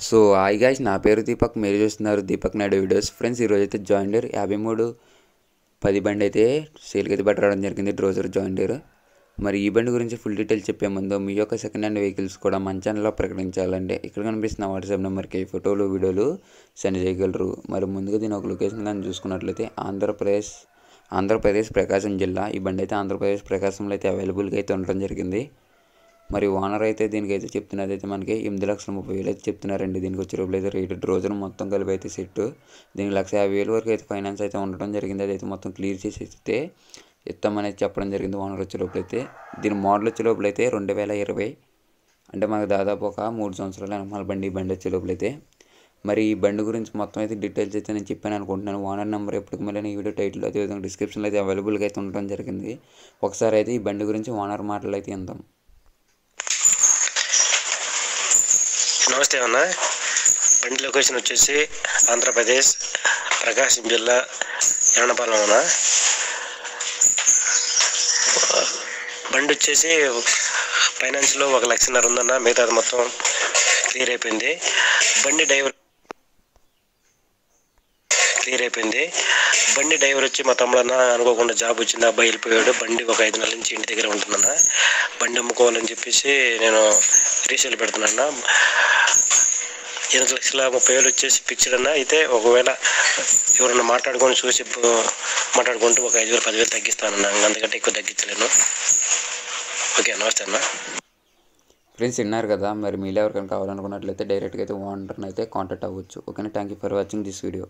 So hi guys, నా పేరు దీపక్. మీరు చూస్తున్నారు దీపక్ నాయుడు వీడియోస్. ఫ్రెండ్స్, ఈరోజు అయితే జాయిన్ డీర్ 5310 బండి అయితే సేల్కి అయితే పట్టడం జరిగింది, డ్రోజర్ జాయిన్ డీర్. మరి ఈ బండి గురించి ఫుల్ డీటెయిల్స్ చెప్పే ముందు మీ యొక్క సెకండ్ హ్యాండ్ వెహికల్స్ కూడా మన ఛానల్లో ప్రకటించాలంటే ఇక్కడ కనిపిస్తున్న వాట్సాప్ నెంబర్కి ఫోటోలు వీడియోలు సెండ్ చేయగలరు. మరి ముందుగా దీని ఒక లొకేషన్ కానీ చూసుకున్నట్లయితే ఆంధ్రప్రదేశ్ ప్రకాశం జిల్లా. ఈ బండి అయితే ఆంధ్రప్రదేశ్ ప్రకాశంలో అయితే అవైలబుల్గా అయితే ఉండడం జరిగింది. మరి ఓనర్ అయితే దీనికైతే చెప్తున్నది అయితే మనకి 8,30,30,000 అయితే చెప్తున్నారండి. దీనికి వచ్చే రూపాయలు అయితే రేటు డ్రోజర్ మొత్తం కలిపి అయితే సెట్ దీనికి 1,50,000 వరకు అయితే ఫైనాన్స్ అయితే ఉండడం జరిగింది. అదైతే మొత్తం క్లియర్ చేసి అయితే ఇస్తామనేది చెప్పడం జరిగింది ఓనర్ వచ్చే లోపల అయితే. దీని మోడల్ వచ్చే లోపల అయితే 2020, అంటే మనకు దాదాపు ఒక 3 సంవత్సరాలు అనమాట బండి వచ్చే లోపల అయితే. మరి ఈ బండి గురించి మొత్తం అయితే డీటెయిల్స్ అయితే నేను చెప్పాను అనుకుంటున్నాను. ఓనర్ నెంబర్ ఎప్పటికి మళ్ళీ ఈ వీడియో టైటిల్ అదేవిధంగా డిస్క్రిప్షన్లో అయితే అవైలబుల్గా అయితే ఉండడం జరిగింది. ఒకసారి అయితే ఈ బండి గురించి ఓనర్ మాటలు అయితే విందాం. నమస్తే అన్న. బండి లొకేషన్ వచ్చేసి ఆంధ్రప్రదేశ్ ప్రకాశం జిల్లా ఎర్రనపాలెం అన్న. బండి వచ్చేసి ఫైనాన్స్లో 1,50,000 ఉందన్న. మిగతాది మొత్తం క్లియర్ అయిపోయింది. బండి డ్రైవర్ వచ్చి మా తమ్ముడన్న అనుకోకుండా జాబ్ వచ్చింది, అబ్బాయి వెళ్ళిపోయాడు. బండి ఒక 5 నెలల నుంచి ఇంటి దగ్గర ఉంటుందన్న. బండి అమ్ముకోవాలని చెప్పేసి నేను రీసేల్ పెడుతున్నా. 8,30,000 వచ్చేసి ఫిక్స్డ్ అన్న. అయితే ఒకవేళ ఎవరన్నా మాట్లాడుకుంటూ ఒక 5,000 10,000 తగ్గిస్తానన్నా. అందుకంటే ఎక్కువ తగ్గించలేను. ఓకే, నమస్తే అన్న. ఫ్రెండ్స్, విన్నారు కదా. మరి మీలో ఎవరికైనా కావాలనుకున్నట్లయితే డైరెక్ట్గా అయితే ఓనర్ని అయితే కాంటాక్ట్ అవ్వచ్చు. ఓకేనా. Thank you for watching this video.